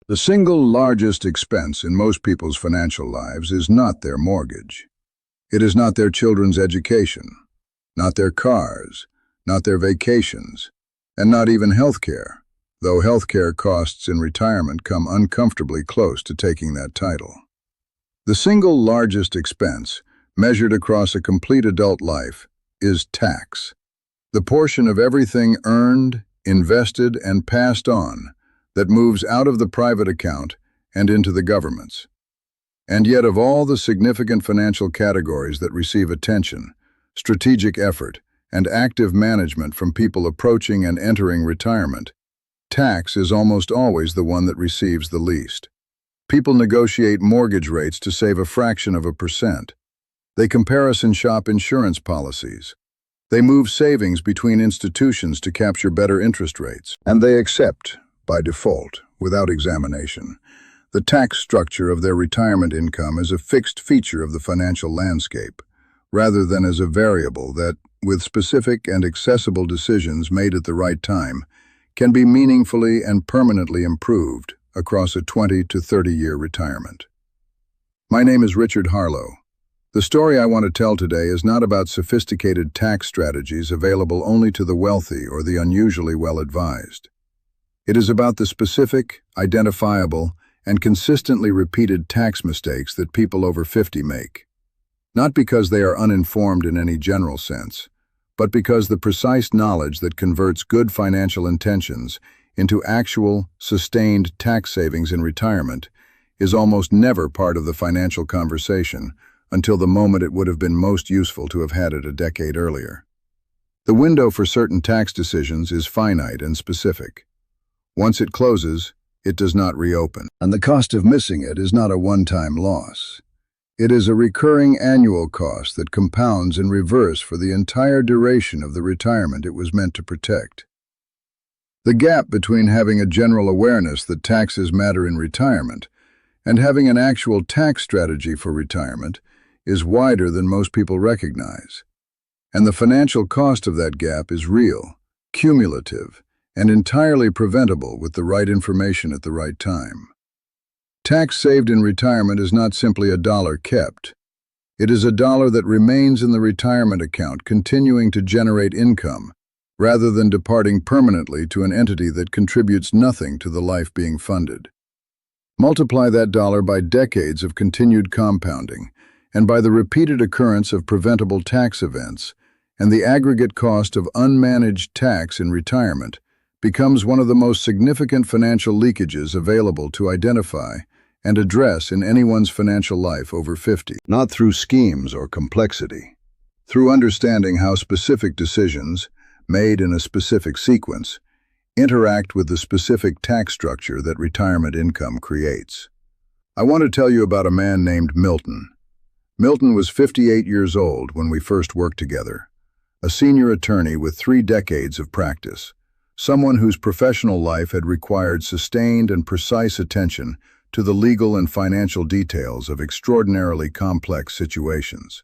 The single largest expense in most people's financial lives is not their mortgage. It is not their children's education, not their cars, not their vacations, and not even health care, though health care costs in retirement come uncomfortably close to taking that title. The single largest expense, measured across a complete adult life, is tax. The portion of everything earned, invested, and passed on that moves out of the private account and into the government's. And yet of all the significant financial categories that receive attention, strategic effort, and active management from people approaching and entering retirement, tax is almost always the one that receives the least. People negotiate mortgage rates to save a fraction of a percent. They comparison shop insurance policies. They move savings between institutions to capture better interest rates. And they accept, by default, without examination, the tax structure of their retirement income as a fixed feature of the financial landscape, rather than as a variable that, with specific and accessible decisions made at the right time, can be meaningfully and permanently improved across a 20 to 30-year retirement. My name is Richard Harlow. The story I want to tell today is not about sophisticated tax strategies available only to the wealthy or the unusually well-advised. It is about the specific, identifiable, and consistently repeated tax mistakes that people over 50 make. Not because they are uninformed in any general sense, but because the precise knowledge that converts good financial intentions into actual, sustained tax savings in retirement is almost never part of the financial conversation until the moment it would have been most useful to have had it a decade earlier. The window for certain tax decisions is finite and specific. Once it closes, it does not reopen, and the cost of missing it is not a one-time loss. It is a recurring annual cost that compounds in reverse for the entire duration of the retirement it was meant to protect. The gap between having a general awareness that taxes matter in retirement and having an actual tax strategy for retirement is wider than most people recognize. And the financial cost of that gap is real, cumulative, and entirely preventable with the right information at the right time. Tax saved in retirement is not simply a dollar kept. It is a dollar that remains in the retirement account, continuing to generate income, rather than departing permanently to an entity that contributes nothing to the life being funded. Multiply that dollar by decades of continued compounding, and by the repeated occurrence of preventable tax events, and the aggregate cost of unmanaged tax in retirement becomes one of the most significant financial leakages available to identify and address in anyone's financial life over 50. Not through schemes or complexity. Through understanding how specific decisions, made in a specific sequence, interact with the specific tax structure that retirement income creates. I want to tell you about a man named Milton. Milton was 58 years old when we first worked together, a senior attorney with 3 decades of practice. Someone whose professional life had required sustained and precise attention to the legal and financial details of extraordinarily complex situations.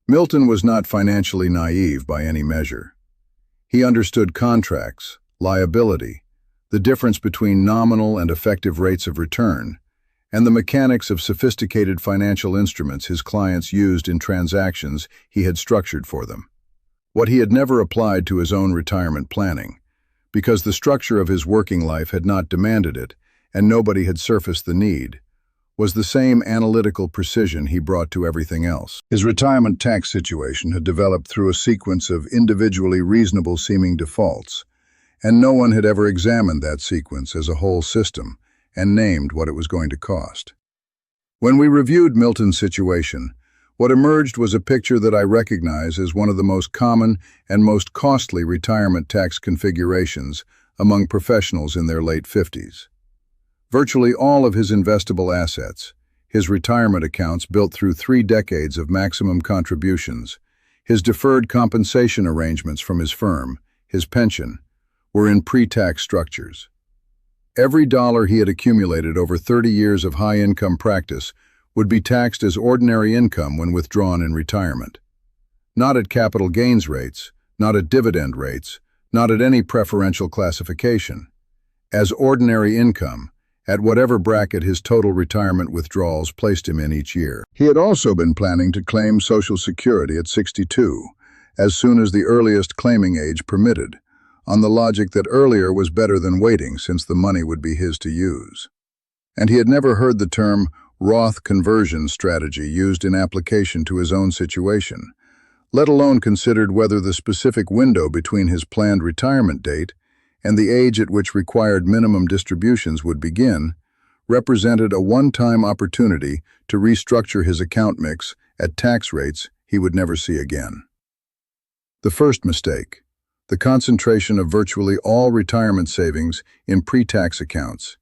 Milton was not financially naive by any measure. He understood contracts, liability, the difference between nominal and effective rates of return, and the mechanics of sophisticated financial instruments his clients used in transactions he had structured for them. What he had never applied to his own retirement planning, because the structure of his working life had not demanded it, and nobody had surfaced the need, was the same analytical precision he brought to everything else. His retirement tax situation had developed through a sequence of individually reasonable-seeming defaults, and no one had ever examined that sequence as a whole system and named what it was going to cost. When we reviewed Milton's situation, what emerged was a picture that I recognize as one of the most common and most costly retirement tax configurations among professionals in their late 50s. Virtually all of his investable assets, his retirement accounts built through 3 decades of maximum contributions, his deferred compensation arrangements from his firm, his pension, were in pre-tax structures. Every dollar he had accumulated over 30 years of high-income practice would be taxed as ordinary income when withdrawn in retirement. Not at capital gains rates, not at dividend rates, not at any preferential classification. As ordinary income, at whatever bracket his total retirement withdrawals placed him in each year. He had also been planning to claim Social Security at 62, as soon as the earliest claiming age permitted, on the logic that earlier was better than waiting since the money would be his to use. And he had never heard the term Roth conversion strategy used in application to his own situation, let alone considered whether the specific window between his planned retirement date and the age at which required minimum distributions would begin represented a one-time opportunity to restructure his account mix at tax rates he would never see again. The first mistake, the concentration of virtually all retirement savings in pre-tax accounts,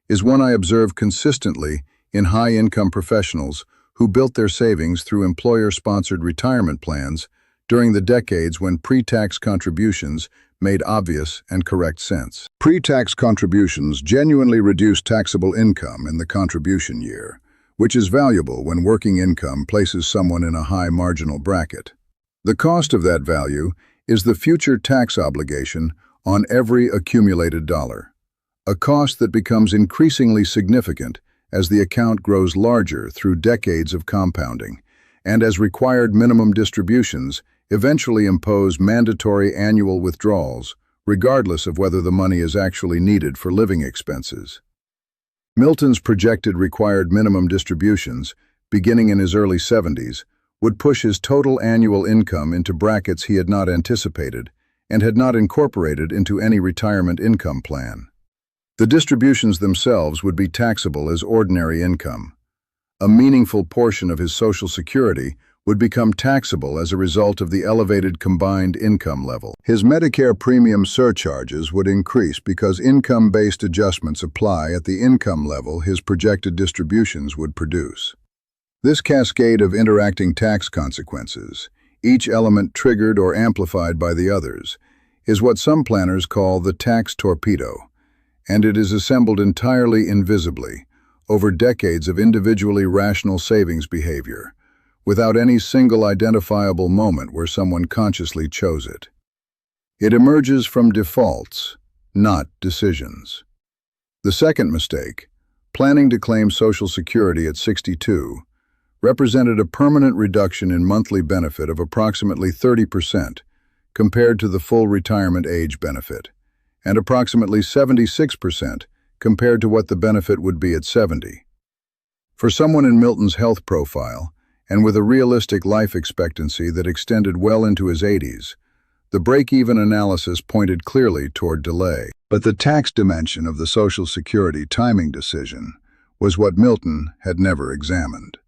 is one I observe consistently in high-income professionals who built their savings through employer-sponsored retirement plans during the decades when pre-tax contributions made obvious and correct sense. Pre-tax contributions genuinely reduce taxable income in the contribution year, which is valuable when working income places someone in a high marginal bracket. The cost of that value is the future tax obligation on every accumulated dollar, a cost that becomes increasingly significant as the account grows larger through decades of compounding, and as required minimum distributions eventually impose mandatory annual withdrawals, regardless of whether the money is actually needed for living expenses. Milton's projected required minimum distributions, beginning in his early 70s, would push his total annual income into brackets he had not anticipated and had not incorporated into any retirement income plan. The distributions themselves would be taxable as ordinary income. A meaningful portion of his Social Security would become taxable as a result of the elevated combined income level. His Medicare premium surcharges would increase because income-based adjustments apply at the income level his projected distributions would produce. This cascade of interacting tax consequences, each element triggered or amplified by the others, is what some planners call the tax torpedo, and it is assembled entirely invisibly over decades of individually rational savings behavior, without any single identifiable moment where someone consciously chose it. It emerges from defaults, not decisions. The second mistake, planning to claim Social Security at 62, represented a permanent reduction in monthly benefit of approximately 30% compared to the full retirement age benefit, and approximately 76% compared to what the benefit would be at 70. For someone in Milton's health profile, and with a realistic life expectancy that extended well into his 80s, the break-even analysis pointed clearly toward delay. But the tax dimension of the Social Security timing decision was what Milton had never examined.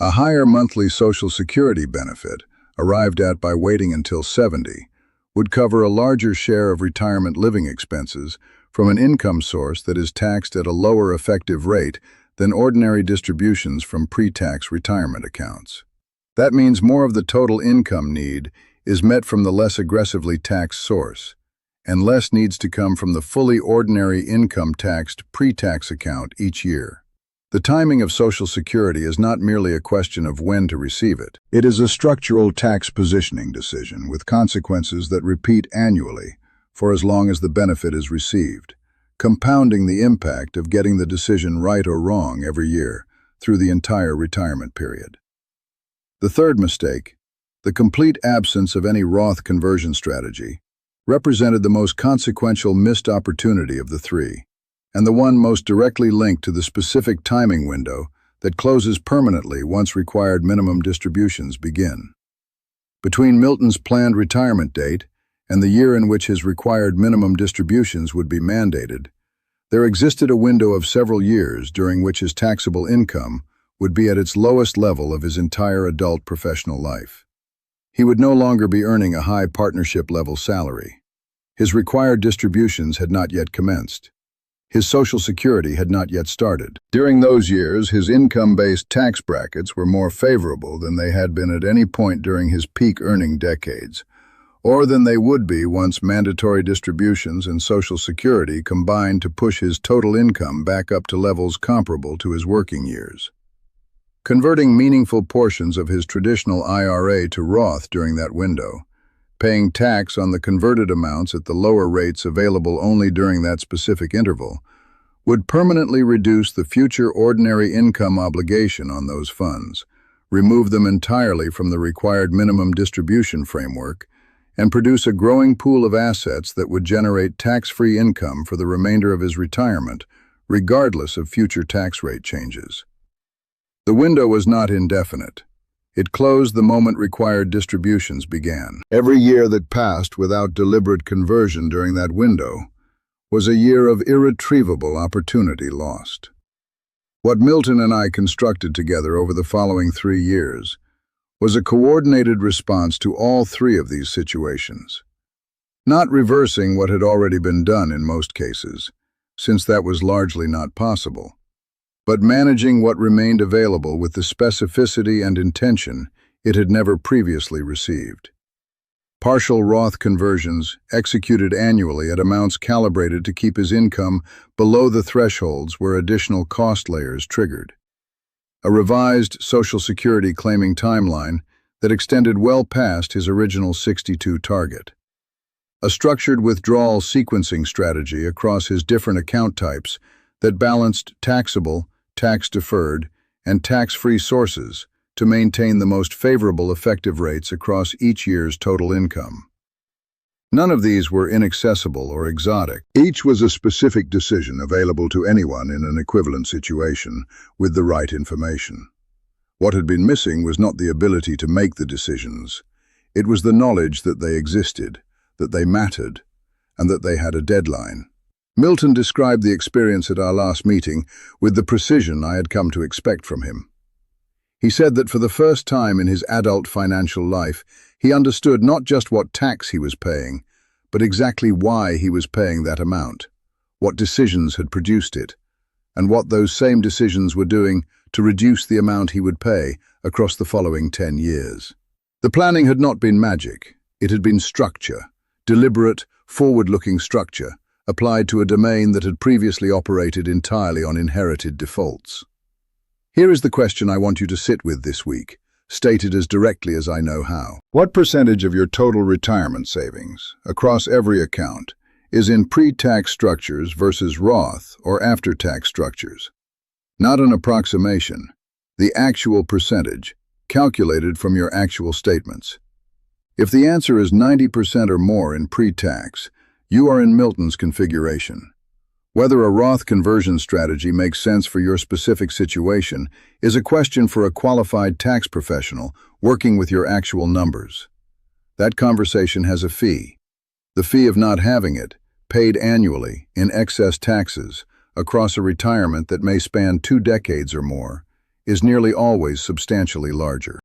A higher monthly Social Security benefit, arrived at by waiting until 70, would cover a larger share of retirement living expenses from an income source that is taxed at a lower effective rate than ordinary distributions from pre-tax retirement accounts. That means more of the total income need is met from the less aggressively taxed source, and less needs to come from the fully ordinary income-taxed pre-tax account each year. The timing of Social Security is not merely a question of when to receive it. It is a structural tax positioning decision with consequences that repeat annually for as long as the benefit is received, compounding the impact of getting the decision right or wrong every year through the entire retirement period. The third mistake, the complete absence of any Roth conversion strategy, represented the most consequential missed opportunity of the three, and the one most directly linked to the specific timing window that closes permanently once required minimum distributions begin. Between Milton's planned retirement date and the year in which his required minimum distributions would be mandated, there existed a window of several years during which his taxable income would be at its lowest level of his entire adult professional life. He would no longer be earning a high partnership-level salary. His required distributions had not yet commenced. His Social Security had not yet started. During those years, his income-based tax brackets were more favorable than they had been at any point during his peak earning decades, or than they would be once mandatory distributions and Social Security combined to push his total income back up to levels comparable to his working years. Converting meaningful portions of his traditional IRA to Roth during that window, paying tax on the converted amounts at the lower rates available only during that specific interval, would permanently reduce the future ordinary income obligation on those funds, remove them entirely from the required minimum distribution framework, and produce a growing pool of assets that would generate tax-free income for the remainder of his retirement, regardless of future tax rate changes. The window was not indefinite. It closed the moment required distributions began. Every year that passed without deliberate conversion during that window was a year of irretrievable opportunity lost. What Milton and I constructed together over the following 3 years was a coordinated response to all 3 of these situations. Not reversing what had already been done in most cases, since that was largely not possible, but managing what remained available with the specificity and intention it had never previously received. Partial Roth conversions executed annually at amounts calibrated to keep his income below the thresholds where additional cost layers triggered. A revised Social Security claiming timeline that extended well past his original 62 target. A structured withdrawal sequencing strategy across his different account types that balanced taxable, tax-deferred, and tax-free sources to maintain the most favorable effective rates across each year's total income. None of these were inaccessible or exotic. Each was a specific decision available to anyone in an equivalent situation with the right information. What had been missing was not the ability to make the decisions. It was the knowledge that they existed, that they mattered, and that they had a deadline. Milton described the experience at our last meeting with the precision I had come to expect from him. He said that for the first time in his adult financial life, he understood not just what tax he was paying, but exactly why he was paying that amount, what decisions had produced it, and what those same decisions were doing to reduce the amount he would pay across the following 10 years. The planning had not been magic. It had been structure, deliberate, forward-looking structure, applied to a domain that had previously operated entirely on inherited defaults. Here is the question I want you to sit with this week, stated as directly as I know how. What percentage of your total retirement savings, across every account, is in pre-tax structures versus Roth or after-tax structures? Not an approximation, the actual percentage, calculated from your actual statements. If the answer is 90% or more in pre-tax, you are in Milton's configuration. Whether a Roth conversion strategy makes sense for your specific situation is a question for a qualified tax professional working with your actual numbers. That conversation has a fee. The fee of not having it, paid annually in excess taxes across a retirement that may span 2 decades or more, is nearly always substantially larger.